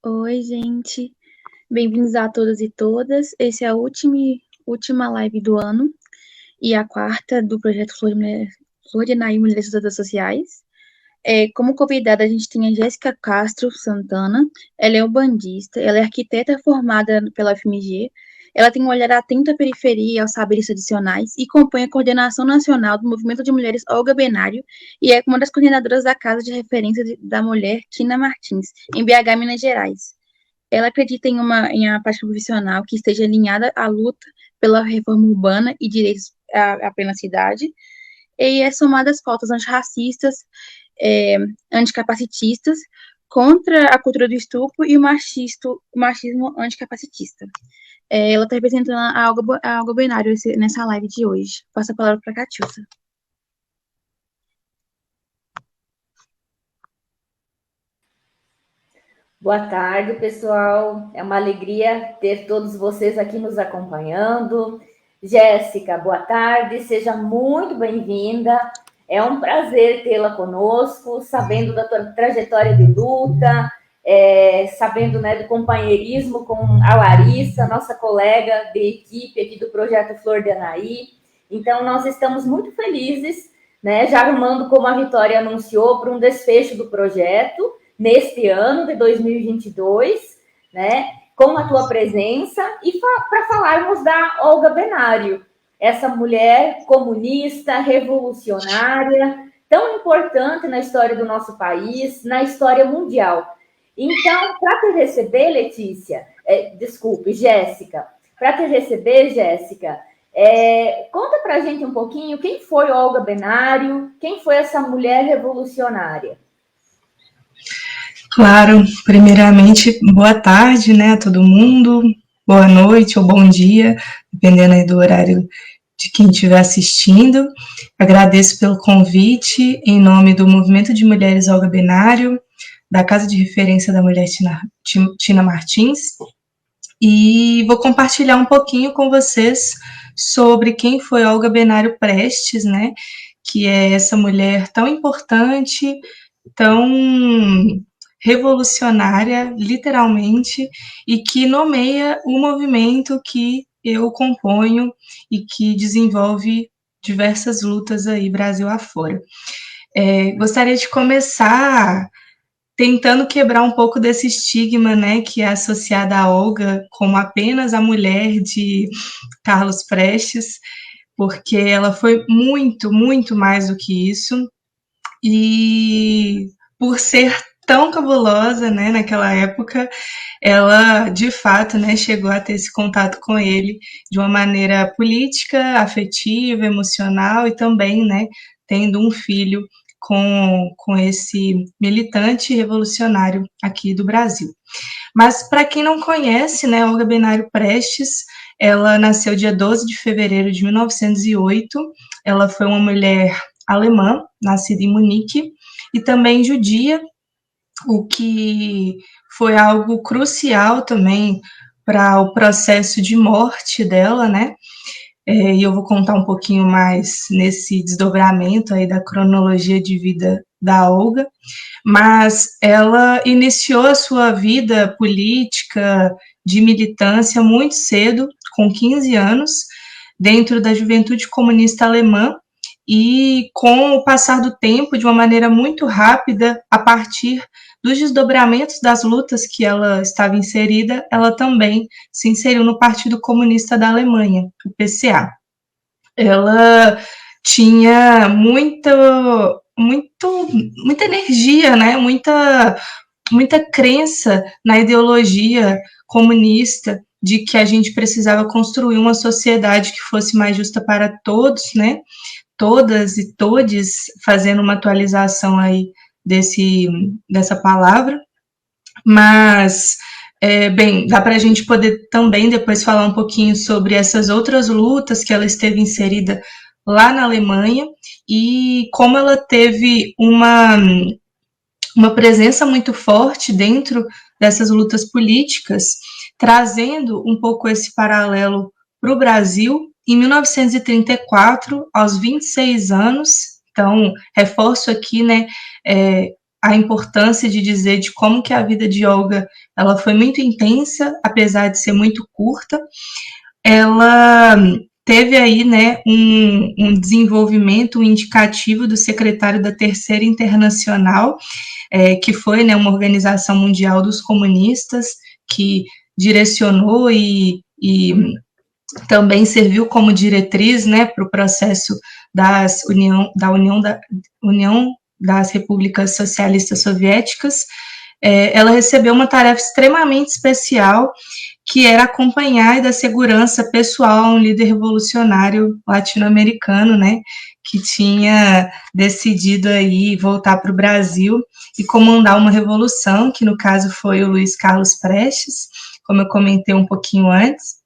Oi, gente. Bem-vindos a todos e todas. Esse é a última live do ano e a quarta do projeto Flor de Naí Mulheres Lutadoras Sociais. Como convidada, a gente tem a Jéssica Castro Santana. Ela é ubandista, ela é arquiteta formada pela FMG. Ela tem um olhar atento à periferia e aos saberes tradicionais e compõe a coordenação nacional do Movimento de Mulheres Olga Benário e é uma das coordenadoras da Casa de Referência da Mulher Tina Martins, em BH, Minas Gerais. Ela acredita em uma prática profissional que esteja alinhada à luta pela reforma urbana e direitos à plena cidade, e é somada às pautas antirracistas, é, anticapacitistas, contra a cultura do estupro e o machismo anticapacitista. Ela está representando a Alga Benário nessa live de hoje. Passo a palavra para a Catiúcia. Boa tarde, pessoal. É uma alegria ter todos vocês aqui nos acompanhando. Jéssica, boa tarde, seja muito bem-vinda. É um prazer tê-la conosco, sabendo da tua trajetória de luta, sabendo, né, do companheirismo com a Larissa, nossa colega de equipe aqui do Projeto Flor de Anaí. Então, nós estamos muito felizes, né, já arrumando, como a Vitória anunciou, para um desfecho do projeto, neste ano de 2022, né, com a tua presença e para falarmos da Olga Benário, essa mulher comunista, revolucionária, tão importante na história do nosso país, na história mundial. Então, para te receber, Letícia, Jéssica, para te receber, Jéssica, conta para a gente um pouquinho quem foi Olga Benário, quem foi essa mulher revolucionária. Claro, primeiramente, boa tarde, né, a todo mundo, boa noite ou bom dia, dependendo aí do horário de quem estiver assistindo. Agradeço pelo convite em nome do Movimento de Mulheres Olga Benário, da Casa de Referência da Mulher Tina Martins, e vou compartilhar um pouquinho com vocês sobre quem foi Olga Benário Prestes, né, que é essa mulher tão importante, tão revolucionária, literalmente, e que nomeia o movimento que eu componho e que desenvolve diversas lutas aí Brasil afora. Gostaria de começar tentando quebrar um pouco desse estigma, né, que é associado a Olga como apenas a mulher de Carlos Prestes, porque ela foi muito, muito mais do que isso, e por ser tão cabulosa, né, naquela época, ela, de fato, né, chegou a ter esse contato com ele de uma maneira política, afetiva, emocional e também, né, tendo um filho com esse militante revolucionário aqui do Brasil. Mas, para quem não conhece, né, Olga Benário Prestes, ela nasceu dia 12 de fevereiro de 1908, ela foi uma mulher alemã, nascida em Munique, e também judia, o que foi algo crucial também para o processo de morte dela, né? E eu vou contar um pouquinho mais nesse desdobramento aí da cronologia de vida da Olga, mas ela iniciou a sua vida política de militância muito cedo, com 15 anos, dentro da Juventude Comunista Alemã, e com o passar do tempo, de uma maneira muito rápida, a partir dos desdobramentos das lutas que ela estava inserida, ela também se inseriu no Partido Comunista da Alemanha, o PCA. Ela tinha muita energia, né? Muita crença na ideologia comunista de que a gente precisava construir uma sociedade que fosse mais justa para todos, né? Todas e todes, fazendo uma atualização aí dessa palavra, mas bem, dá para a gente poder também depois falar um pouquinho sobre essas outras lutas que ela esteve inserida lá na Alemanha e como ela teve uma presença muito forte dentro dessas lutas políticas, trazendo um pouco esse paralelo para o Brasil. Em 1934, aos 26 anos, então, reforço aqui, né, a importância de dizer de como que a vida de Olga ela foi muito intensa, apesar de ser muito curta. Ela teve aí, né, um desenvolvimento, um indicativo do secretário da Terceira Internacional, que foi, né, uma organização mundial dos comunistas, que direcionou e também serviu como diretriz, né, para o processo da União das Repúblicas Socialistas Soviéticas. Ela recebeu uma tarefa extremamente especial, que era acompanhar e dar segurança pessoal a um líder revolucionário latino-americano, né, que tinha decidido aí voltar para o Brasil e comandar uma revolução, que no caso foi o Luiz Carlos Prestes, como eu comentei um pouquinho antes,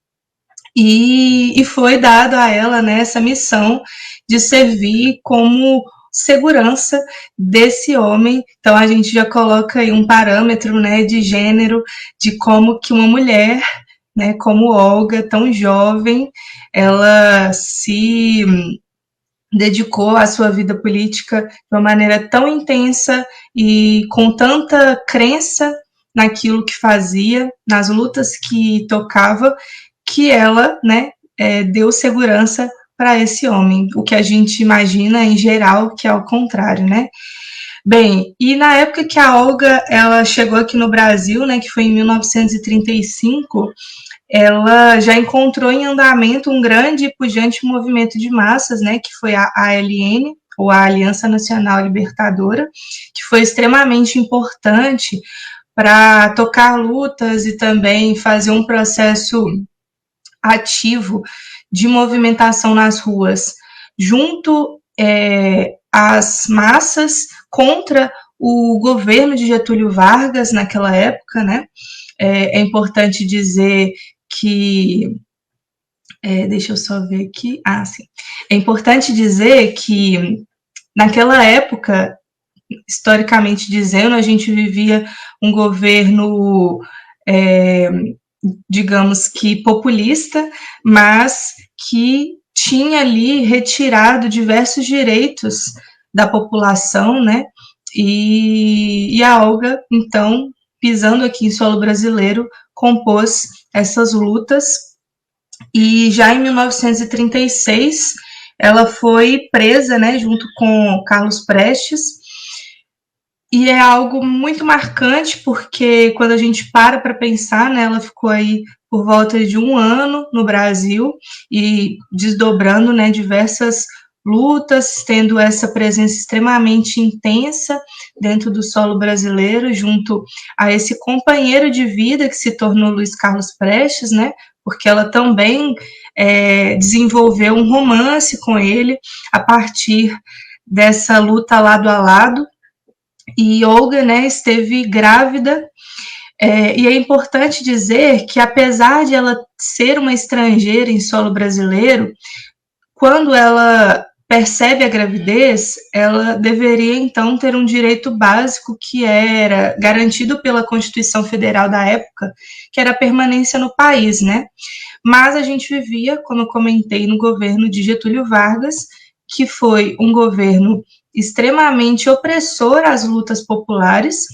e foi dado a ela, né, essa missão de servir como segurança desse homem. Então a gente já coloca aí um parâmetro, né, de gênero, de como que uma mulher, né, como Olga, tão jovem, ela se dedicou à sua vida política de uma maneira tão intensa e com tanta crença naquilo que fazia, nas lutas que tocava, que ela, né, deu segurança para esse homem, o que a gente imagina em geral que é o contrário, né? Bem, e na época que a Olga ela chegou aqui no Brasil, né, que foi em 1935, ela já encontrou em andamento um grande e pujante movimento de massas, né, que foi a ALN, ou a Aliança Nacional Libertadora, que foi extremamente importante para tocar lutas e também fazer um processo ativo de movimentação nas ruas, junto às massas contra o governo de Getúlio Vargas naquela época, né? É importante dizer que deixa eu só ver aqui. Sim. É importante dizer que naquela época, historicamente dizendo, a gente vivia um governo digamos que populista, mas que tinha ali retirado diversos direitos da população, né? E a Olga, então, pisando aqui em solo brasileiro, compôs essas lutas. E já em 1936, ela foi presa, né, junto com Carlos Prestes. E é algo muito marcante, porque quando a gente para pensar, né, ela ficou aí por volta de 1 ano no Brasil e desdobrando, né, diversas lutas, tendo essa presença extremamente intensa dentro do solo brasileiro, junto a esse companheiro de vida que se tornou Luiz Carlos Prestes, né, porque ela também desenvolveu um romance com ele a partir dessa luta lado a lado. E Olga, né, esteve grávida, e é importante dizer que, apesar de ela ser uma estrangeira em solo brasileiro, quando ela percebe a gravidez, ela deveria, então, ter um direito básico que era garantido pela Constituição Federal da época, que era a permanência no país, né? Mas a gente vivia, como eu comentei, no governo de Getúlio Vargas, que foi um governo extremamente opressor às lutas populares,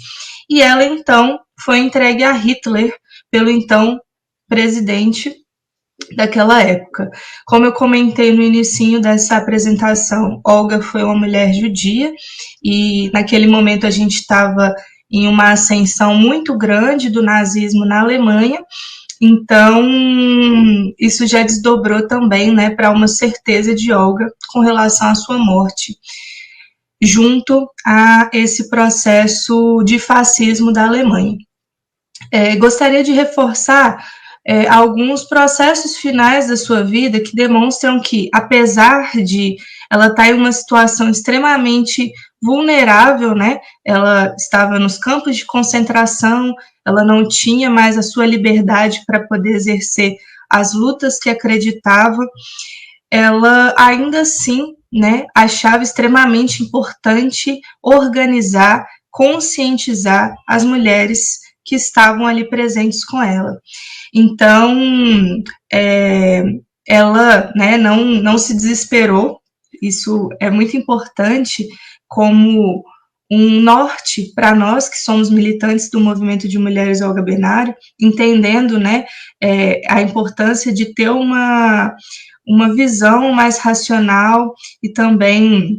e ela, então, foi entregue a Hitler pelo, então, presidente daquela época. Como eu comentei no inicinho dessa apresentação, Olga foi uma mulher judia, e naquele momento a gente estava em uma ascensão muito grande do nazismo na Alemanha, então isso já desdobrou também, né, para uma certeza de Olga com relação à sua morte, junto a esse processo de fascismo da Alemanha. Gostaria de reforçar alguns processos finais da sua vida que demonstram que, apesar de ela estar em uma situação extremamente vulnerável, né? Ela estava nos campos de concentração, ela não tinha mais a sua liberdade para poder exercer as lutas que acreditava, ela ainda assim, né, achava extremamente importante organizar, conscientizar as mulheres que estavam ali presentes com ela. Então, ela, né, não se desesperou. Isso é muito importante como um norte para nós que somos militantes do movimento de mulheres Olga Benário, entendendo, né, a importância de ter uma visão mais racional e também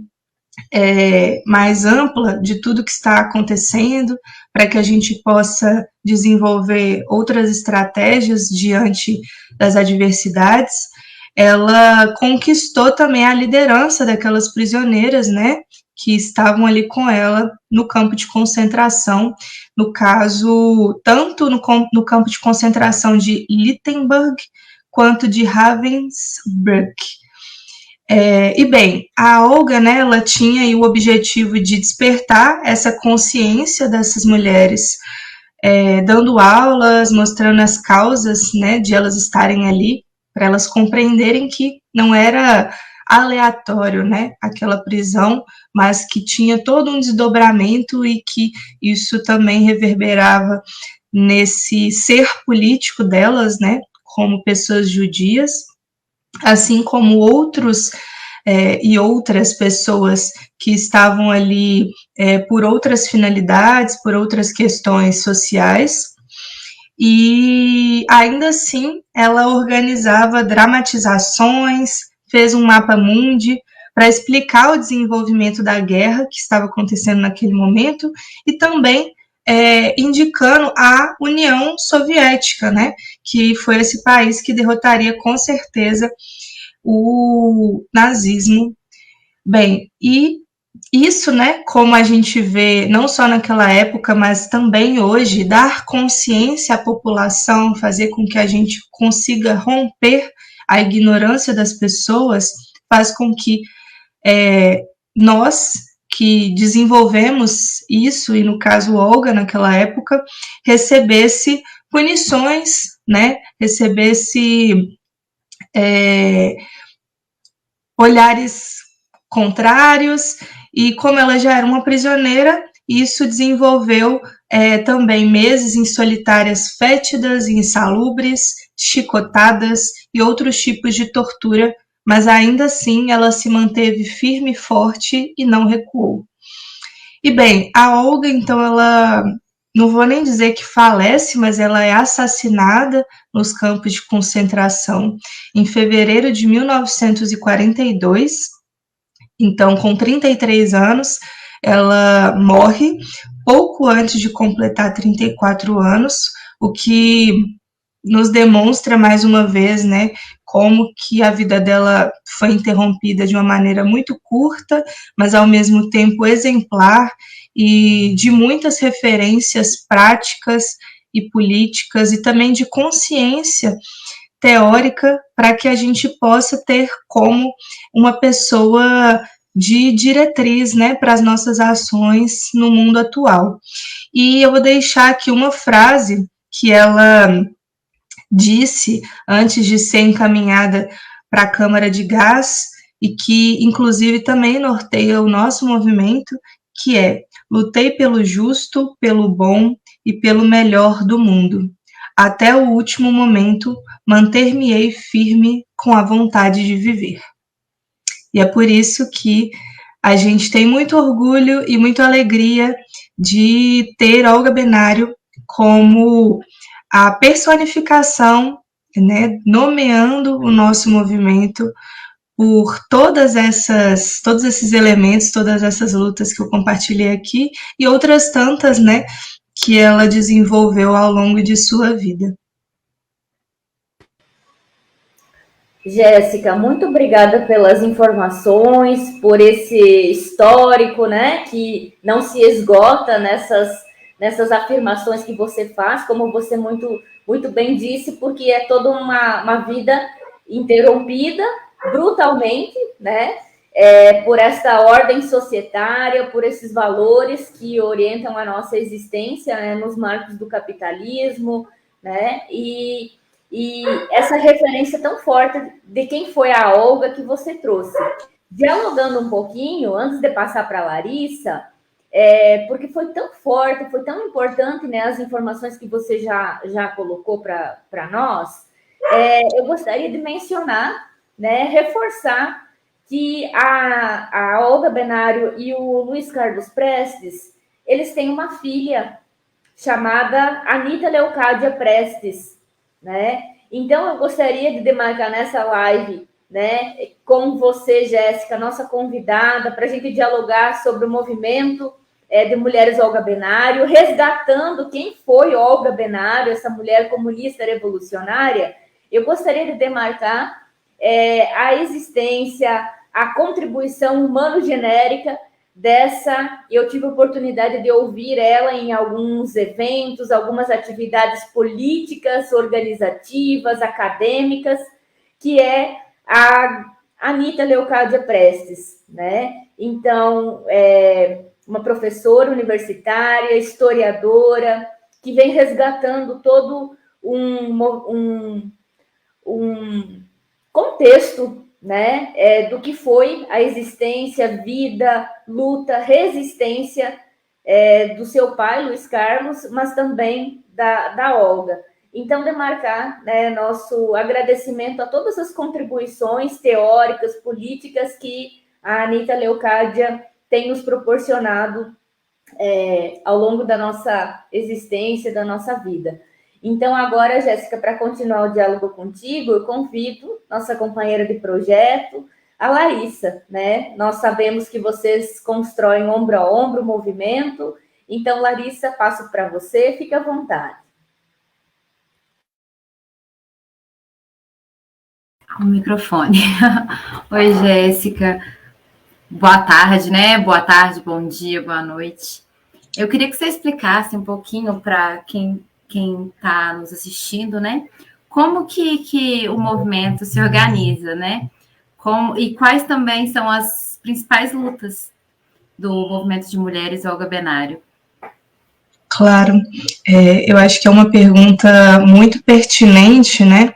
mais ampla de tudo que está acontecendo, para que a gente possa desenvolver outras estratégias diante das adversidades. Ela conquistou também a liderança daquelas prisioneiras, né, que estavam ali com ela no campo de concentração, no caso, tanto no campo de concentração de Lichtenberg, quanto de Ravensbrück. E bem, a Olga, né, ela tinha aí o objetivo de despertar essa consciência dessas mulheres, dando aulas, mostrando as causas, né, de elas estarem ali, para elas compreenderem que não era aleatório, né, aquela prisão, mas que tinha todo um desdobramento e que isso também reverberava nesse ser político delas, né, como pessoas judias, assim como outros e outras pessoas que estavam ali por outras finalidades, por outras questões sociais. E ainda assim, ela organizava dramatizações, fez um mapa mundi para explicar o desenvolvimento da guerra que estava acontecendo naquele momento e também indicando a União Soviética, né, que foi esse país que derrotaria com certeza o nazismo. Bem, e isso, né, como a gente vê não só naquela época, mas também hoje, dar consciência à população, fazer com que a gente consiga romper a ignorância das pessoas, faz com que nós que desenvolvemos isso, e no caso Olga naquela época, recebesse punições, né, recebesse olhares contrários, e como ela já era uma prisioneira, isso desenvolveu também meses em solitárias fétidas, insalubres, chicotadas e outros tipos de tortura, mas ainda assim ela se manteve firme e forte e não recuou. E bem, a Olga, então, ela, não vou nem dizer que falece, mas ela é assassinada nos campos de concentração em fevereiro de 1942. Então, com 33 anos, ela morre pouco antes de completar 34 anos, o que nos demonstra mais uma vez, né, como que a vida dela foi interrompida de uma maneira muito curta, mas ao mesmo tempo exemplar e de muitas referências práticas e políticas e também de consciência teórica para que a gente possa ter como uma pessoa de diretriz, né, para as nossas ações no mundo atual. E eu vou deixar aqui uma frase que ela disse antes de ser encaminhada para a Câmara de Gás e que, inclusive, também norteia o nosso movimento, que é: lutei pelo justo, pelo bom e pelo melhor do mundo. Até o último momento, manter-me-ei firme com a vontade de viver. E é por isso que a gente tem muito orgulho e muita alegria de ter Olga Benário como a personificação, né, nomeando o nosso movimento por todos esses elementos, todas essas lutas que eu compartilhei aqui e outras tantas, né, que ela desenvolveu ao longo de sua vida. Jéssica, muito obrigada pelas informações, por esse histórico, né, que não se esgota nessas afirmações que você faz, como você muito bem disse, porque é toda uma vida interrompida brutalmente, né, por esta ordem societária, por esses valores que orientam a nossa existência, né, nos marcos do capitalismo, né, e essa referência tão forte de quem foi a Olga que você trouxe. Dialogando um pouquinho, antes de passar para a Larissa, porque foi tão forte, foi tão importante, né, as informações que você já colocou para nós, eu gostaria de mencionar, né, reforçar que a Olga Benário e o Luiz Carlos Prestes, eles têm uma filha chamada Anita Leocádia Prestes, né? Então, eu gostaria de demarcar nessa live, né, com você, Jéssica, nossa convidada, para a gente dialogar sobre o movimento de mulheres Olga Benário, resgatando quem foi Olga Benário, essa mulher comunista revolucionária. Eu gostaria de demarcar a existência, a contribuição humano-genérica dessa. Eu tive a oportunidade de ouvir ela em alguns eventos, algumas atividades políticas, organizativas, acadêmicas, que é a Anita Leocádia Prestes, né? Então, uma professora universitária, historiadora, que vem resgatando todo um contexto, né, do que foi a existência, vida, luta, resistência do seu pai, Luiz Carlos, mas também da Olga. Então, demarcar, né, nosso agradecimento a todas as contribuições teóricas, políticas que a Anita Leocádia tem nos proporcionado ao longo da nossa existência, da nossa vida. Então, agora, Jéssica, para continuar o diálogo contigo, eu convido nossa companheira de projeto, a Larissa, né? Nós sabemos que vocês constroem ombro a ombro o movimento. Então, Larissa, passo para você, fique à vontade. O microfone. Oi, Jéssica. Boa tarde, né? Boa tarde, bom dia, boa noite. Eu queria que você explicasse um pouquinho para quem está nos assistindo, né? Como que o movimento se organiza, né? E quais também são as principais lutas do movimento de mulheres Olga Benário? Claro, eu acho que é uma pergunta muito pertinente, né?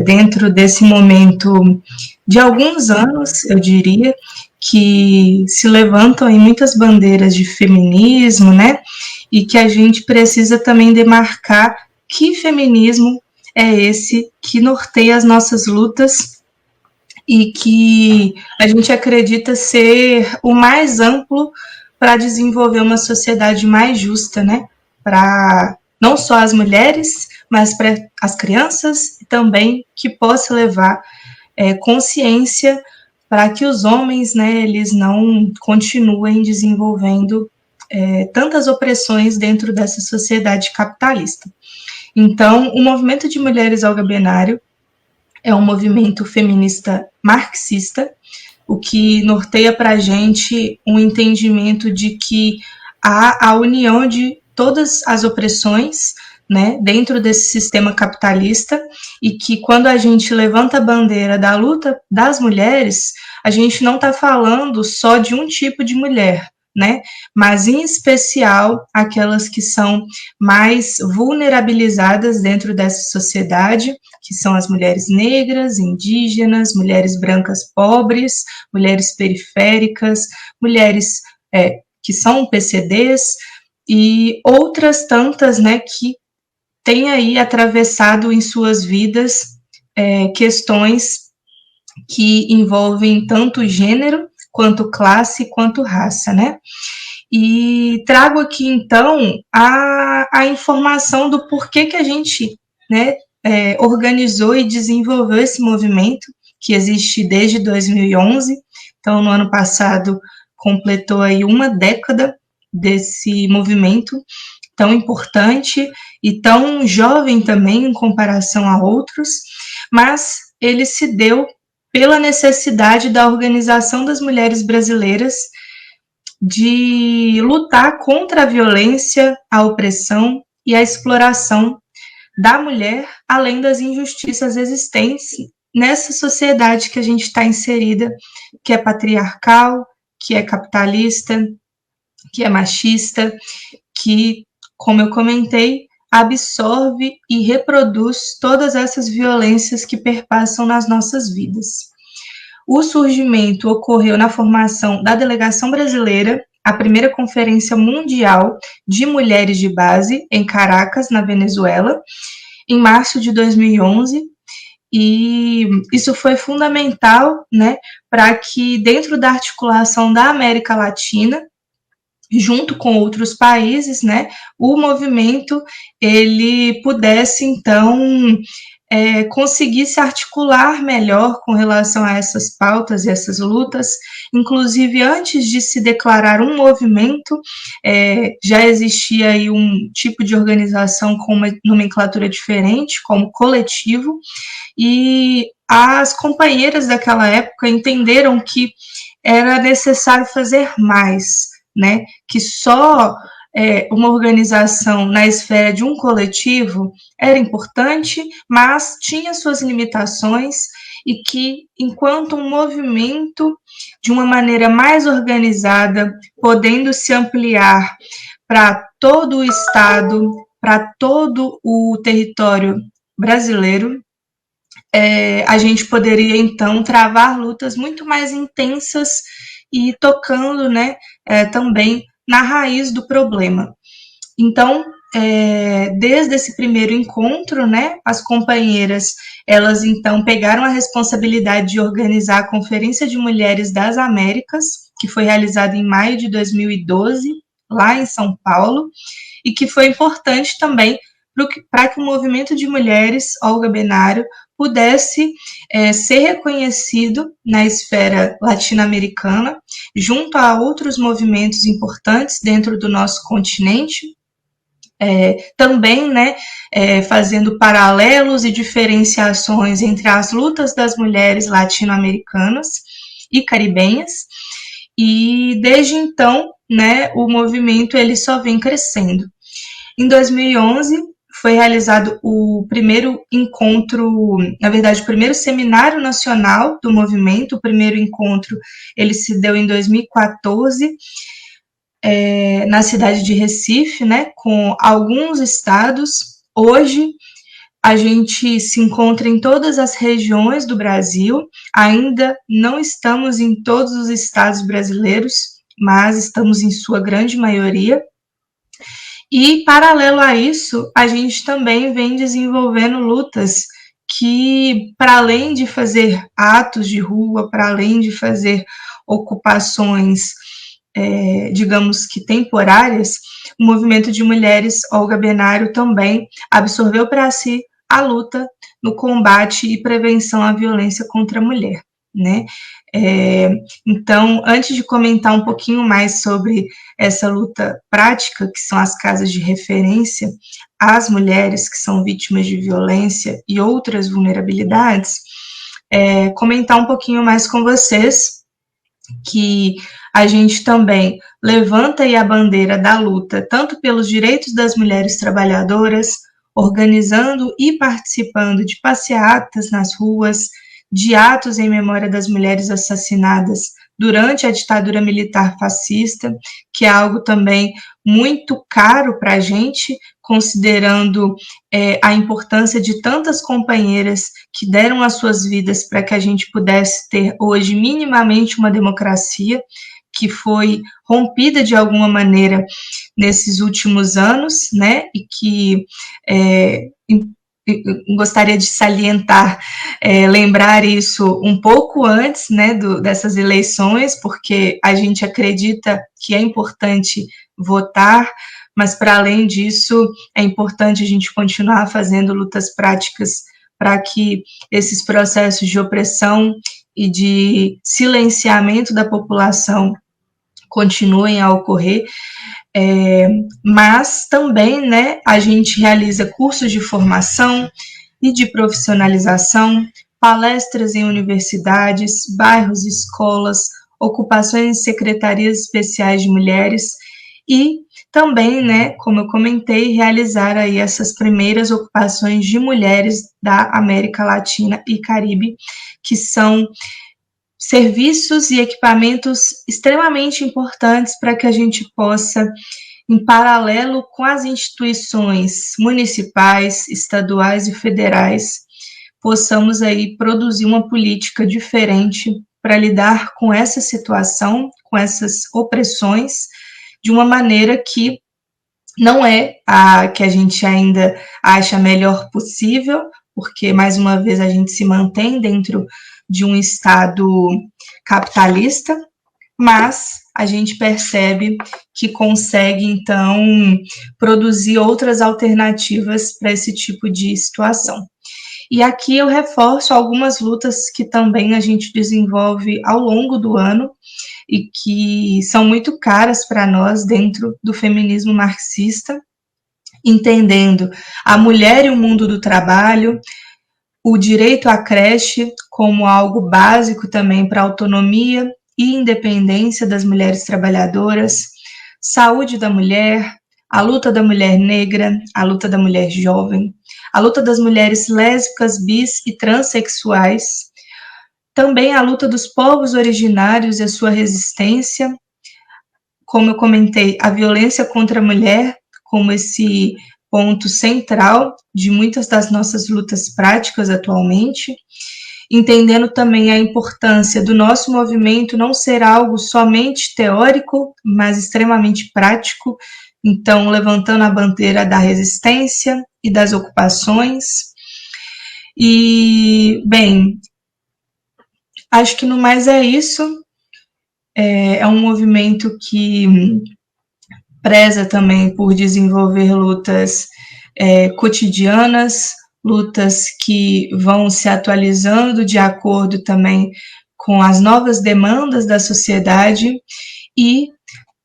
Dentro desse momento de alguns anos, eu diria, que se levantam em muitas bandeiras de feminismo, né? E que a gente precisa também demarcar que feminismo é esse que norteia as nossas lutas e que a gente acredita ser o mais amplo para desenvolver uma sociedade mais justa, né? Para não só as mulheres, mas para as crianças e também que possa levar consciência para que os homens, né, eles não continuem desenvolvendo tantas opressões dentro dessa sociedade capitalista. Então, o movimento de mulheres Olga Benário é um movimento feminista marxista, o que norteia para a gente um entendimento de que há a união de todas as opressões, né, dentro desse sistema capitalista, e que quando a gente levanta a bandeira da luta das mulheres, a gente não está falando só de um tipo de mulher, né, mas em especial aquelas que são mais vulnerabilizadas dentro dessa sociedade, que são as mulheres negras, indígenas, mulheres brancas pobres, mulheres periféricas, mulheres que são PCDs e outras tantas, né, que têm aí atravessado em suas vidas questões que envolvem tanto gênero, quanto classe, quanto raça, né? E trago aqui, então, a informação do porquê que a gente, né, organizou e desenvolveu esse movimento, que existe desde 2011. Então, no ano passado, completou aí uma década desse movimento tão importante e tão jovem também em comparação a outros, mas ele se deu pela necessidade da organização das mulheres brasileiras de lutar contra a violência, a opressão e a exploração da mulher, além das injustiças existentes nessa sociedade que a gente está inserida, que é patriarcal, que é capitalista, que é machista, que, como eu comentei, absorve e reproduz todas essas violências que perpassam nas nossas vidas. O surgimento ocorreu na formação da Delegação Brasileira, a primeira Conferência Mundial de Mulheres de Base, em Caracas, na Venezuela, em março de 2011, e isso foi fundamental, né, para que dentro da articulação da América Latina, junto com outros países, né, o movimento ele pudesse então conseguir se articular melhor com relação a essas pautas e essas lutas. Inclusive, antes de se declarar um movimento, já existia aí um tipo de organização com uma nomenclatura diferente, como coletivo, e as companheiras daquela época entenderam que era necessário fazer mais, né? Que só uma organização na esfera de um coletivo era importante, mas tinha suas limitações e que, enquanto um movimento, de uma maneira mais organizada, podendo se ampliar para todo o Estado, para todo o território brasileiro, a gente poderia, então, travar lutas muito mais intensas e tocando, né, também na raiz do problema. Então, desde esse primeiro encontro, né, as companheiras, elas então pegaram a responsabilidade de organizar a Conferência de Mulheres das Américas, que foi realizada em maio de 2012, lá em São Paulo, e que foi importante também para que o movimento de mulheres, Olga Benário, pudesse ser reconhecido na esfera latino-americana, junto a outros movimentos importantes dentro do nosso continente, também, né, fazendo paralelos e diferenciações entre as lutas das mulheres latino-americanas e caribenhas, e desde então, né, o movimento ele só vem crescendo. Em 2011, foi realizado o primeiro encontro, na verdade, o primeiro seminário nacional do movimento. O primeiro encontro ele se deu em 2014, na cidade de Recife, né, com alguns estados. Hoje, a gente se encontra em todas as regiões do Brasil, ainda não estamos em todos os estados brasileiros, mas estamos em sua grande maioria. E, paralelo a isso, a gente também vem desenvolvendo lutas que, para além de fazer atos de rua, para além de fazer ocupações, digamos que temporárias, o movimento de mulheres Olga Benário também absorveu para si a luta no combate e prevenção à violência contra a mulher, né? Então, antes de comentar um pouquinho mais sobre essa luta prática, que são as casas de referência às mulheres que são vítimas de violência e outras vulnerabilidades, comentar um pouquinho mais com vocês que a gente também levanta aí a bandeira da luta, tanto pelos direitos das mulheres trabalhadoras, organizando e participando de passeatas nas ruas, de atos em memória das mulheres assassinadas durante a ditadura militar fascista, que é algo também muito caro para a gente, considerando a importância de tantas companheiras que deram as suas vidas para que a gente pudesse ter hoje minimamente uma democracia, que foi rompida de alguma maneira nesses últimos anos, né, e que gostaria de salientar, lembrar isso um pouco antes, né, dessas eleições, porque a gente acredita que é importante votar, mas para além disso, é importante a gente continuar fazendo lutas práticas para que esses processos de opressão e de silenciamento da população continuem a ocorrer, mas também, né, a gente realiza cursos de formação e de profissionalização, palestras em universidades, bairros, escolas, ocupações em secretarias especiais de mulheres e também, né, como eu comentei, realizar aí essas primeiras ocupações de mulheres da América Latina e Caribe, que são serviços e equipamentos extremamente importantes para que a gente possa, em paralelo com as instituições municipais, estaduais e federais, possamos aí produzir uma política diferente para lidar com essa situação, com essas opressões, de uma maneira que não é a que a gente ainda acha melhor possível, porque, mais uma vez, a gente se mantém dentro de um Estado capitalista, mas a gente percebe que consegue, então, produzir outras alternativas para esse tipo de situação. E aqui eu reforço algumas lutas que também a gente desenvolve ao longo do ano e que são muito caras para nós dentro do feminismo marxista, entendendo a mulher e o mundo do trabalho, o direito à creche como algo básico também para a autonomia e independência das mulheres trabalhadoras, saúde da mulher, a luta da mulher negra, a luta da mulher jovem, a luta das mulheres lésbicas, bis e transexuais, também a luta dos povos originários e a sua resistência, como eu comentei, a violência contra a mulher, como esse ponto central de muitas das nossas lutas práticas atualmente, entendendo também a importância do nosso movimento não ser algo somente teórico, mas extremamente prático, então levantando a bandeira da resistência e das ocupações. E, bem, acho que no mais é isso. É um movimento que preza também por desenvolver lutas cotidianas, lutas que vão se atualizando de acordo também com as novas demandas da sociedade e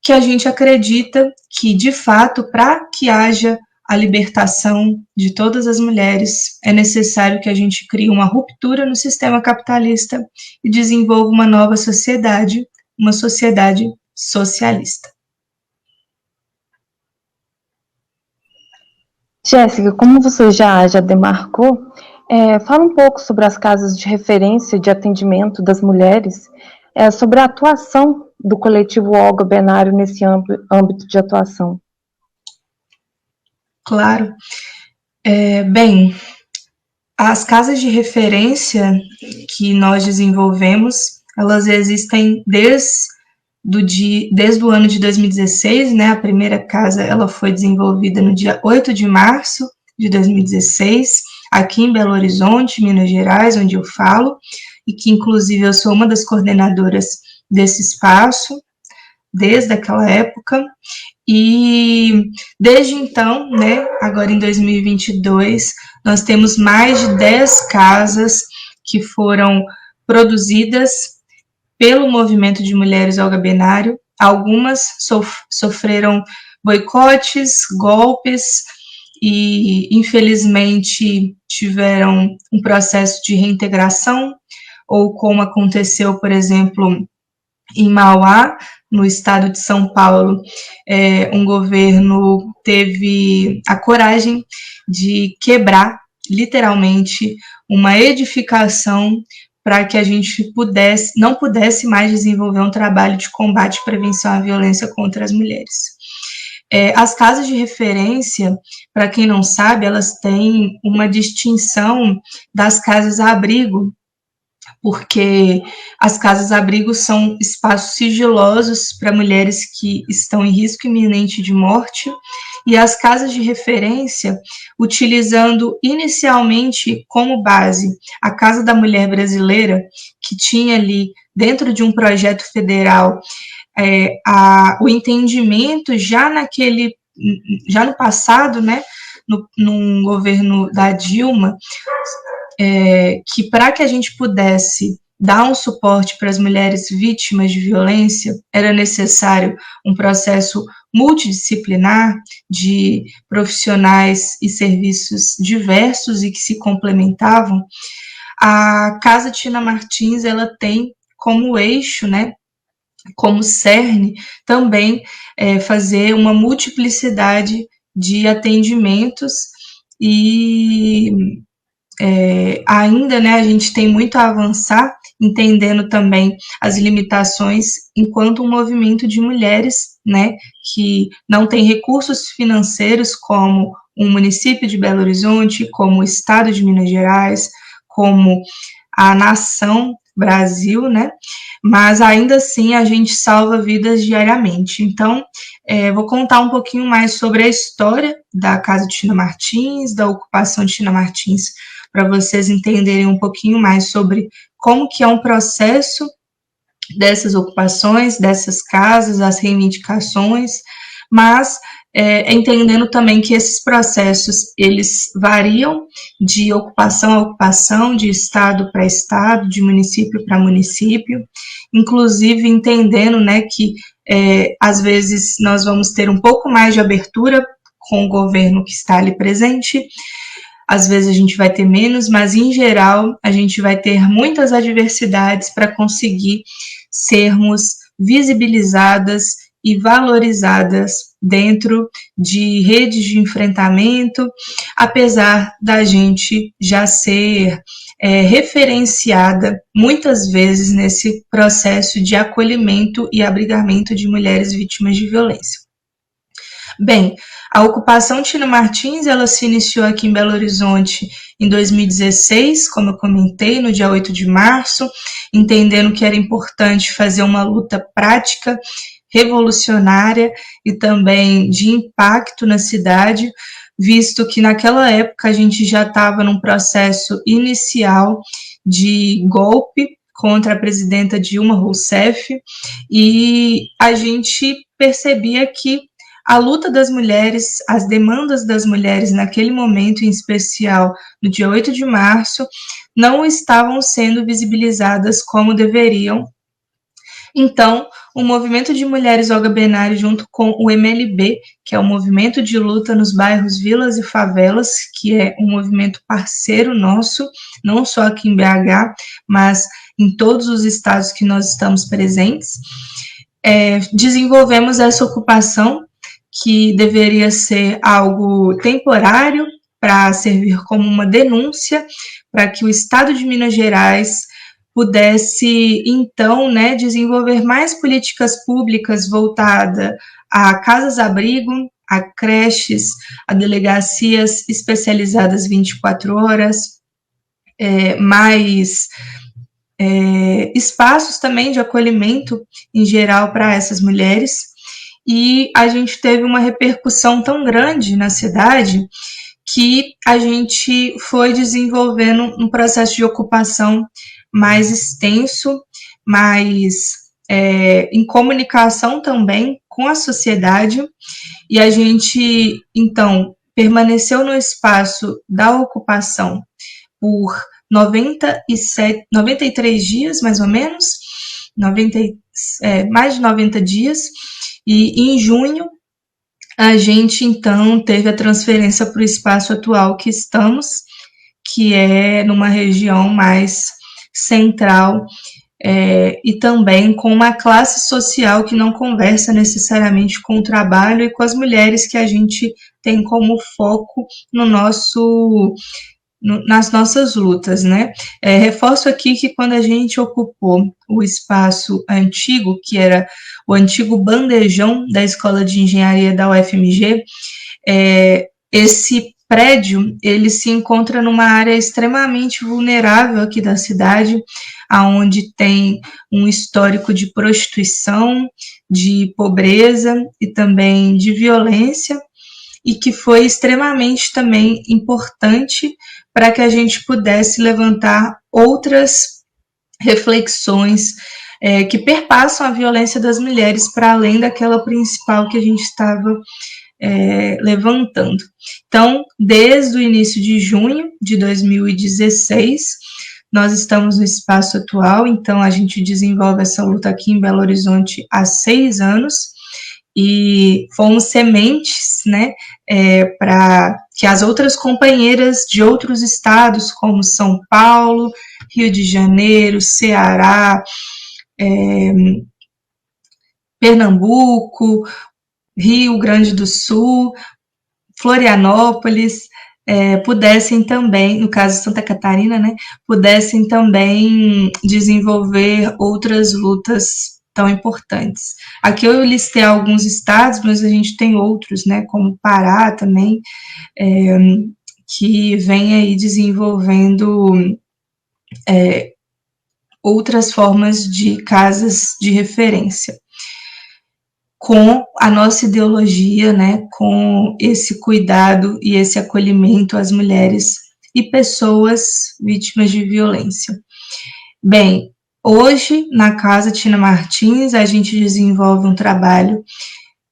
que a gente acredita que, de fato, para que haja a libertação de todas as mulheres, é necessário que a gente crie uma ruptura no sistema capitalista e desenvolva uma nova sociedade, uma sociedade socialista. Jéssica, como você já demarcou, fala um pouco sobre as casas de referência de atendimento das mulheres, sobre a atuação do coletivo Olga Benário nesse âmbito de atuação. Claro. Bem, as casas de referência que nós desenvolvemos, elas existem desde o ano de 2016, né? A primeira casa ela foi desenvolvida no dia 8 de março de 2016, aqui em Belo Horizonte, Minas Gerais, onde eu falo, e que inclusive eu sou uma das coordenadoras desse espaço, desde aquela época, e desde então, né, agora em 2022, nós temos mais de 10 casas que foram produzidas pelo movimento de mulheres Olga Benário. Algumas sofreram boicotes, golpes e, infelizmente, tiveram um processo de reintegração, ou como aconteceu, por exemplo, em Mauá, no estado de São Paulo, um governo teve a coragem de quebrar, literalmente, uma edificação para que a gente não pudesse mais desenvolver um trabalho de combate e prevenção à violência contra as mulheres. As casas de referência, para quem não sabe, elas têm uma distinção das casas-abrigo, porque as casas-abrigo são espaços sigilosos para mulheres que estão em risco iminente de morte, e as casas de referência, utilizando inicialmente como base a Casa da Mulher Brasileira, que tinha ali, dentro de um projeto federal, o entendimento já no passado, né, no governo da Dilma, que para que a gente pudesse dar um suporte para as mulheres vítimas de violência, era necessário um processo multidisciplinar de profissionais e serviços diversos e que se complementavam. A Casa Tina Martins, ela tem como eixo, né, como cerne, também fazer uma multiplicidade de atendimentos e ainda, né, a gente tem muito a avançar, entendendo também as limitações enquanto um movimento de mulheres, né, que não tem recursos financeiros como um município de Belo Horizonte, como o estado de Minas Gerais, como a nação Brasil, né, mas ainda assim a gente salva vidas diariamente. Então, vou contar um pouquinho mais sobre a história da Casa de Tina Martins, da ocupação de Tina Martins para vocês entenderem um pouquinho mais sobre como que é um processo dessas ocupações, dessas casas, as reivindicações, mas entendendo também que esses processos, eles variam de ocupação a ocupação, de estado para estado, de município para município, inclusive entendendo, né, que às vezes nós vamos ter um pouco mais de abertura com o governo que está ali presente, às vezes a gente vai ter menos, mas em geral a gente vai ter muitas adversidades para conseguir sermos visibilizadas e valorizadas dentro de redes de enfrentamento, apesar da gente já ser referenciada muitas vezes nesse processo de acolhimento e abrigamento de mulheres vítimas de violência. Bem, a ocupação Tino Martins, ela se iniciou aqui em Belo Horizonte em 2016, como eu comentei, no dia 8 de março, entendendo que era importante fazer uma luta prática, revolucionária e também de impacto na cidade, visto que naquela época a gente já estava num processo inicial de golpe contra a presidenta Dilma Rousseff, e a gente percebia que a luta das mulheres, as demandas das mulheres naquele momento, em especial no dia 8 de março, não estavam sendo visibilizadas como deveriam. Então, o Movimento de Mulheres Olga Benário, junto com o MLB, que é o Movimento de Luta nos Bairros, Vilas e Favelas, que é um movimento parceiro nosso, não só aqui em BH, mas em todos os estados que nós estamos presentes, desenvolvemos essa ocupação, que deveria ser algo temporário, para servir como uma denúncia, para que o Estado de Minas Gerais pudesse, então, né, desenvolver mais políticas públicas voltadas a casas-abrigo, a creches, a delegacias especializadas 24 horas, mais espaços também de acolhimento em geral para essas mulheres. E a gente teve uma repercussão tão grande na cidade que a gente foi desenvolvendo um processo de ocupação mais extenso, mais em comunicação também com a sociedade, e a gente, então, permaneceu no espaço da ocupação por 93 dias, mais ou menos, mais de 90 dias, e em junho a gente então teve a transferência para o espaço atual que estamos, que é numa região mais central, e também com uma classe social que não conversa necessariamente com o trabalho e com as mulheres que a gente tem como foco nas nossas lutas, né? Reforço aqui que quando a gente ocupou o espaço antigo, que era o antigo bandejão da Escola de Engenharia da UFMG, esse prédio, ele se encontra numa área extremamente vulnerável aqui da cidade, onde tem um histórico de prostituição, de pobreza e também de violência, e que foi extremamente também importante para que a gente pudesse levantar outras reflexões que perpassam a violência das mulheres para além daquela principal que a gente estava levantando. Então, desde o início de junho de 2016, nós estamos no espaço atual, então a gente desenvolve essa luta aqui em Belo Horizonte há 6 anos, e fomos sementes, né, para que as outras companheiras de outros estados, como São Paulo, Rio de Janeiro, Ceará, Pernambuco, Rio Grande do Sul, Florianópolis, pudessem também, no caso Santa Catarina, né, pudessem também desenvolver outras lutas tão importantes. Aqui eu listei alguns estados, mas a gente tem outros, né, como Pará também, que vem aí desenvolvendo outras formas de casas de referência, com a nossa ideologia, né, com esse cuidado e esse acolhimento às mulheres e pessoas vítimas de violência. Bem, hoje, na Casa Tina Martins, a gente desenvolve um trabalho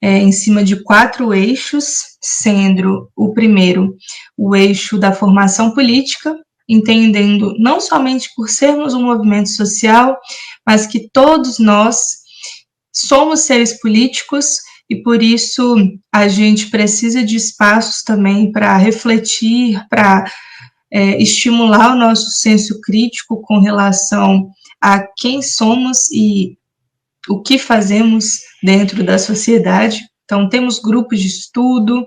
em cima de 4 eixos, sendo o primeiro o eixo da formação política, entendendo não somente por sermos um movimento social, mas que todos nós somos seres políticos e por isso a gente precisa de espaços também para refletir, para estimular o nosso senso crítico com relação a quem somos e o que fazemos dentro da sociedade. Então, temos grupos de estudo,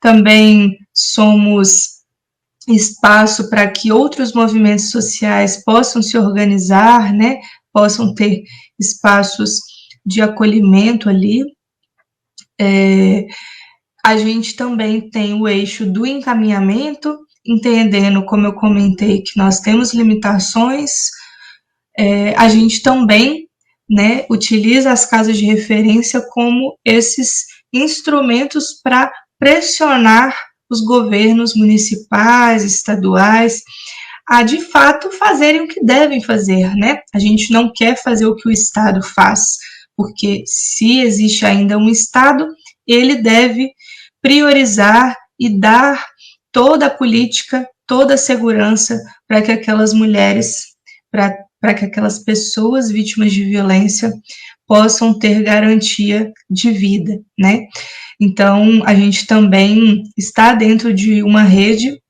também somos espaço para que outros movimentos sociais possam se organizar, né? Possam ter espaços de acolhimento ali. A gente também tem o eixo do encaminhamento, entendendo, como eu comentei, que nós temos limitações. A gente também, né, utiliza as casas de referência como esses instrumentos para pressionar os governos municipais, estaduais, a de fato fazerem o que devem fazer, né? A gente não quer fazer o que o Estado faz, porque se existe ainda um Estado, ele deve priorizar e dar toda a política, toda a segurança para que aquelas mulheres, para que aquelas pessoas vítimas de violência possam ter garantia de vida, né? Então, a gente também está dentro de uma rede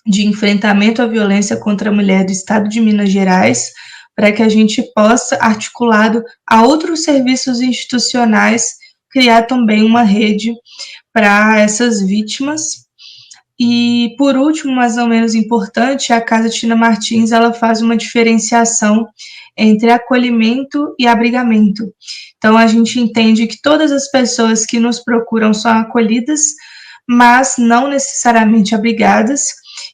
de enfrentamento à violência contra a mulher do Estado de Minas Gerais, para que a gente possa, articulado a outros serviços institucionais, criar também uma rede para essas vítimas. E, por último, mas não menos importante, a Casa Tina Martins ela faz uma diferenciação entre acolhimento e abrigamento. Então, a gente entende que todas as pessoas que nos procuram são acolhidas, mas não necessariamente abrigadas,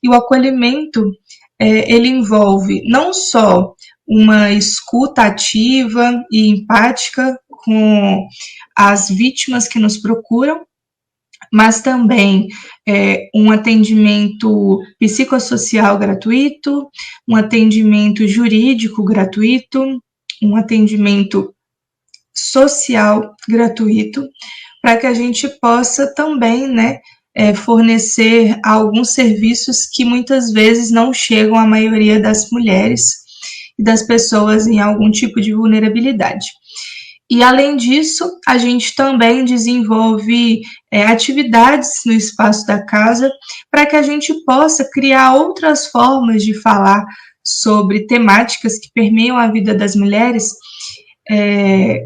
e o acolhimento, ele envolve não só uma escuta ativa e empática com as vítimas que nos procuram, mas também um atendimento psicossocial gratuito, um atendimento jurídico gratuito, um atendimento social gratuito, para que a gente possa também, né, fornecer alguns serviços que muitas vezes não chegam à maioria das mulheres e das pessoas em algum tipo de vulnerabilidade. E, além disso, a gente também desenvolve atividades no espaço da casa para que a gente possa criar outras formas de falar sobre temáticas que permeiam a vida das mulheres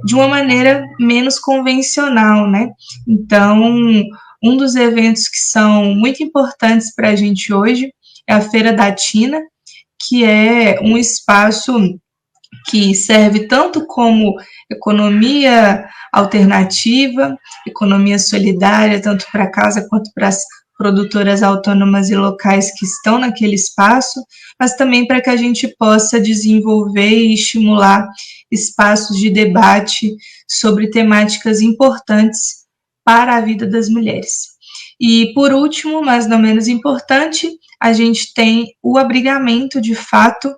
de uma maneira menos convencional, né? Então, um dos eventos que são muito importantes para a gente hoje é a Feira da Tina, que é um espaço que serve tanto como economia alternativa, economia solidária, tanto para casa quanto para as produtoras autônomas e locais que estão naquele espaço, mas também para que a gente possa desenvolver e estimular espaços de debate sobre temáticas importantes para a vida das mulheres. E, por último, mas não menos importante, a gente tem o abrigamento de fato,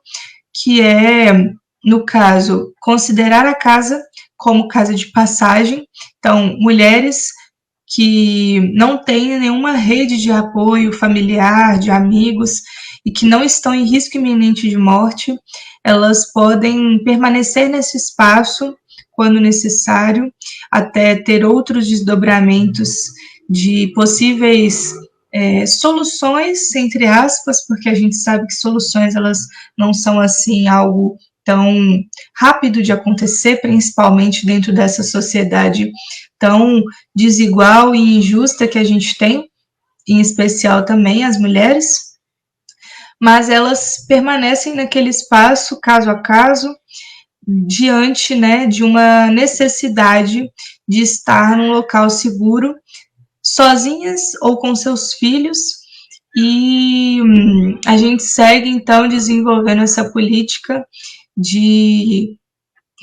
que é, no caso, considerar a casa como casa de passagem. Então, mulheres que não têm nenhuma rede de apoio familiar, de amigos, e que não estão em risco iminente de morte, elas podem permanecer nesse espaço quando necessário, até ter outros desdobramentos de possíveis soluções, entre aspas, porque a gente sabe que soluções elas não são assim algo tão rápido de acontecer, principalmente dentro dessa sociedade tão desigual e injusta que a gente tem, em especial também as mulheres, mas elas permanecem naquele espaço, caso a caso, diante, né, de uma necessidade de estar num local seguro, sozinhas ou com seus filhos, e a gente segue, então, desenvolvendo essa política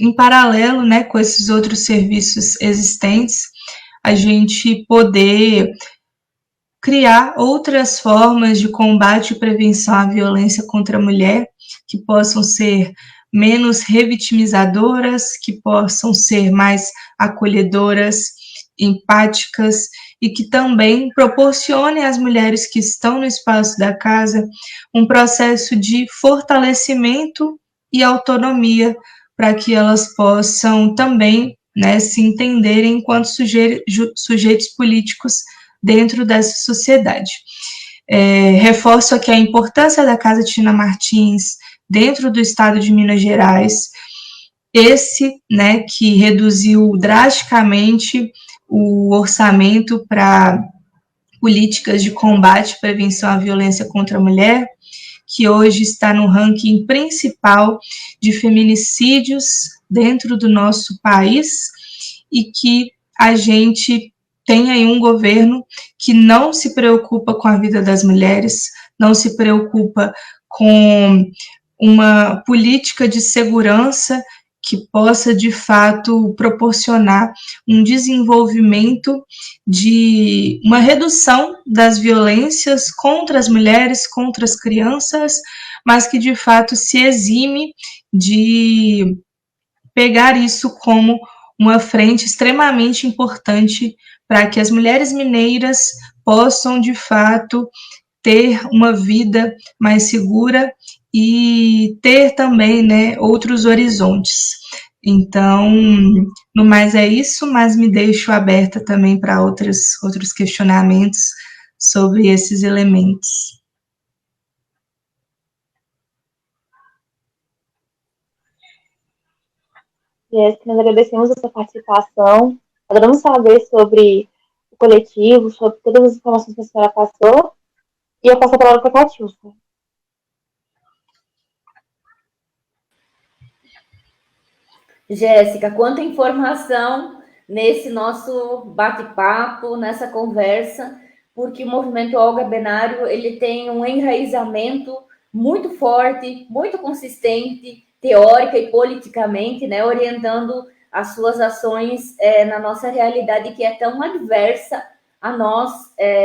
em paralelo, né, com esses outros serviços existentes, a gente poder criar outras formas de combate e prevenção à violência contra a mulher, que possam ser menos revitimizadoras, que possam ser mais acolhedoras, empáticas, e que também proporcionem às mulheres que estão no espaço da casa um processo de fortalecimento e autonomia, para que elas possam também, né, se entenderem enquanto sujeitos políticos dentro dessa sociedade. Reforço aqui a importância da Casa Tina Martins dentro do estado de Minas Gerais, né, que reduziu drasticamente o orçamento para políticas de combate e prevenção à violência contra a mulher, que hoje está no ranking principal de feminicídios dentro do nosso país, e que a gente tem aí um governo que não se preocupa com a vida das mulheres, não se preocupa com uma política de segurança que possa, de fato, proporcionar um desenvolvimento de uma redução das violências contra as mulheres, contra as crianças, mas que, de fato, se exime de pegar isso como uma frente extremamente importante para que as mulheres mineiras possam, de fato, ter uma vida mais segura e ter também, né, outros horizontes. Então, no mais é isso, mas me deixo aberta também para outros questionamentos sobre esses elementos. Jéssica, nós agradecemos a sua participação, adoramos saber sobre o coletivo, sobre todas as informações que a senhora passou, e eu passo a palavra para a Catiúcia. Jéssica, quanta informação nesse nosso bate-papo, nessa conversa, porque o movimento Olga Benário, ele tem um enraizamento muito forte, muito consistente, teórica e politicamente, né, orientando as suas ações na nossa realidade, que é tão adversa a nós,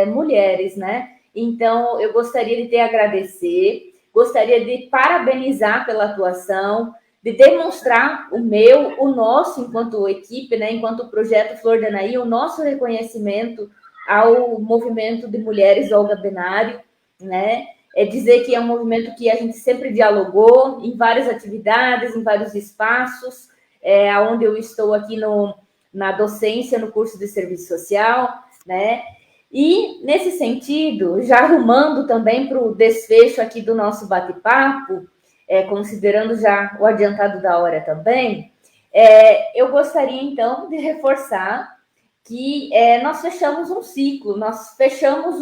mulheres, né? Então, eu gostaria de te agradecer, gostaria de parabenizar pela atuação, de demonstrar o nosso, enquanto equipe, né, enquanto projeto Flor de Anaí, o nosso reconhecimento ao movimento de mulheres Olga Benário, né? Dizer que é um movimento que a gente sempre dialogou em várias atividades, em vários espaços, onde eu estou aqui na docência, no curso de serviço social, né? E, nesse sentido, já arrumando também para o desfecho aqui do nosso bate-papo, considerando já o adiantado da hora também, eu gostaria, então, de reforçar que nós fechamos um ciclo, nós fechamos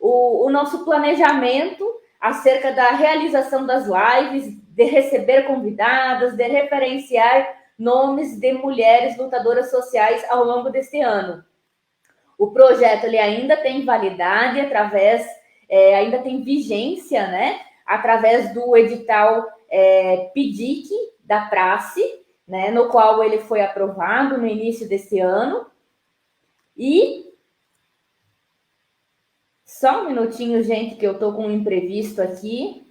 o nosso planejamento acerca da realização das lives, de receber convidadas, de referenciar nomes de mulheres lutadoras sociais ao longo deste ano. O projeto ele ainda tem validade ainda tem vigência, né? Através do edital PIDIC da Prace, né? No qual ele foi aprovado no início desse ano. E só um minutinho, gente, que eu estou com um imprevisto aqui.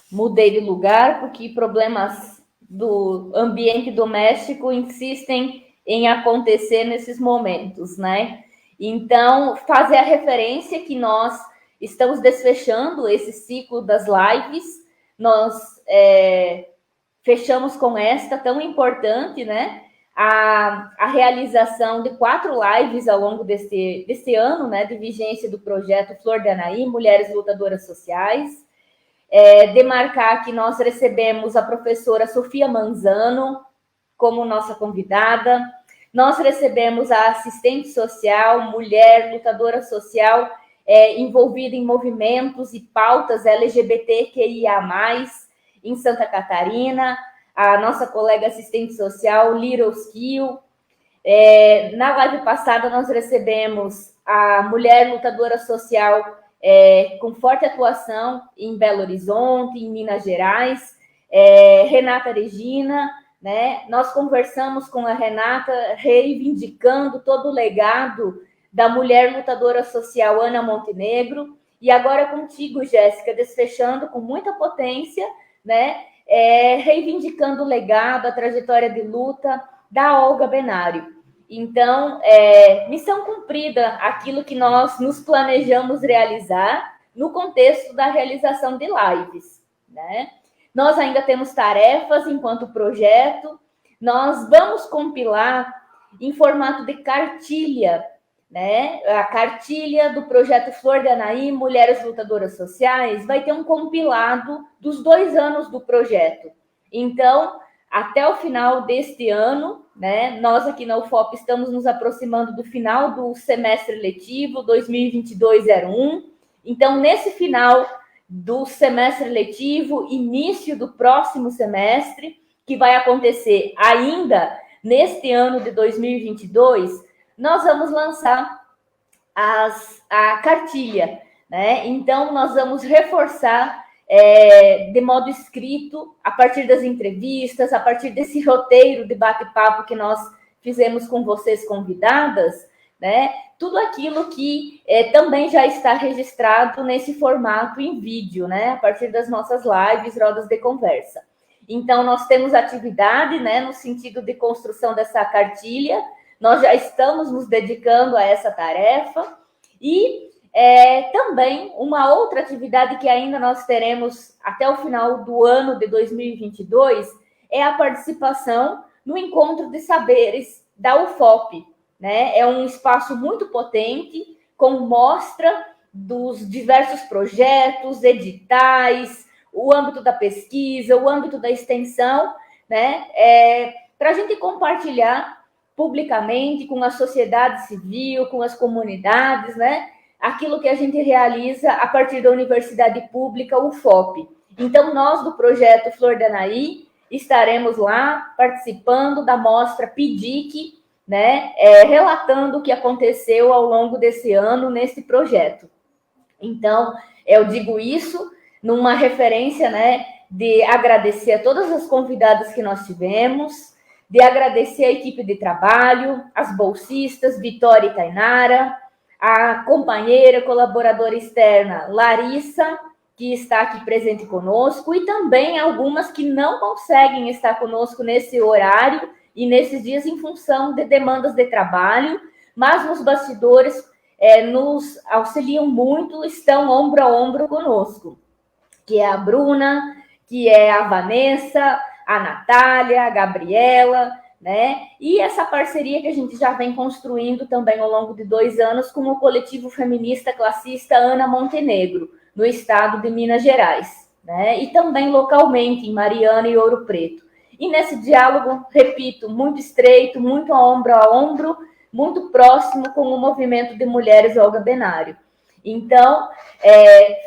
Mudei de lugar porque problemas do ambiente doméstico insistem em acontecer nesses momentos, né? Então, fazer a referência que nós estamos desfechando esse ciclo das lives, nós fechamos com esta tão importante, né? A realização de 4 lives ao longo desse ano, né? De vigência do projeto Flor de Anaí, Mulheres Lutadoras Sociais. Demarcar que nós recebemos a professora Sofia Manzano como nossa convidada. Nós recebemos a assistente social, mulher, lutadora social, envolvida em movimentos e pautas LGBTQIA+. em Santa Catarina, a nossa colega assistente social, Little Skill. Na live passada, nós recebemos a mulher lutadora social com forte atuação em Belo Horizonte, em Minas Gerais, Renata Regina, né? Nós conversamos com a Renata, reivindicando todo o legado da mulher lutadora social Ana Montenegro, e agora contigo, Jéssica, desfechando com muita potência, né? Reivindicando o legado, a trajetória de luta da Olga Benário. Então, missão cumprida, aquilo que nós nos planejamos realizar no contexto da realização de lives, né? Nós ainda temos tarefas enquanto projeto, nós vamos compilar em formato de cartilha, né? A cartilha do projeto Flor de Anaí, Mulheres Lutadoras Sociais, vai ter um compilado dos 2 anos do projeto. Então, até o final deste ano, né, nós aqui na UFOP estamos nos aproximando do final do semestre letivo 2022-01. Então, nesse final do semestre letivo, início do próximo semestre, que vai acontecer ainda neste ano de 2022, nós vamos lançar a cartilha, né? Então, nós vamos reforçar de modo escrito, a partir das entrevistas, a partir desse roteiro de bate-papo que nós fizemos com vocês convidadas, né? Tudo aquilo que também já está registrado nesse formato em vídeo, né? A partir das nossas lives, rodas de conversa. Então, nós temos atividade, né? No sentido de construção dessa cartilha, nós já estamos nos dedicando a essa tarefa e também uma outra atividade que ainda nós teremos até o final do ano de 2022 é a participação no Encontro de Saberes da UFOP, né? É um espaço muito potente, com mostra dos diversos projetos, editais, o âmbito da pesquisa, o âmbito da extensão, né? Para a gente compartilhar publicamente com a sociedade civil, com as comunidades, né? Aquilo que a gente realiza a partir da Universidade Pública UFOP. Então, nós do projeto Flor de Anaí estaremos lá participando da mostra PIDIC, né, relatando o que aconteceu ao longo desse ano nesse projeto. Então, eu digo isso numa referência, né, de agradecer a todas as convidadas que nós tivemos, de agradecer a equipe de trabalho, as bolsistas, Vitória e Tainara, a companheira, colaboradora externa, Larissa, que está aqui presente conosco, e também algumas que não conseguem estar conosco nesse horário e nesses dias em função de demandas de trabalho, mas nos bastidores nos auxiliam muito, estão ombro a ombro conosco, que é a Bruna, que é a Vanessa, a Natália, a Gabriela, né? E essa parceria que a gente já vem construindo também ao longo de 2 anos com o coletivo feminista classista Ana Montenegro, no estado de Minas Gerais, né? E também localmente em Mariana e Ouro Preto. E nesse diálogo, repito, muito estreito, muito a ombro, muito próximo com o movimento de mulheres Olga Benário. Então,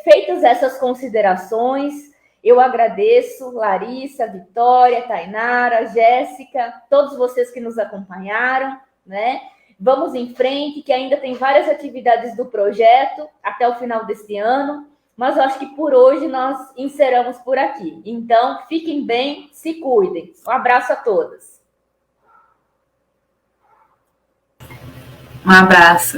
feitas essas considerações, eu agradeço Larissa, Vitória, Tainara, Jéssica, todos vocês que nos acompanharam, né? Vamos em frente, que ainda tem várias atividades do projeto até o final deste ano, mas eu acho que por hoje nós encerramos por aqui. Então, fiquem bem, se cuidem. Um abraço a todas. Um abraço.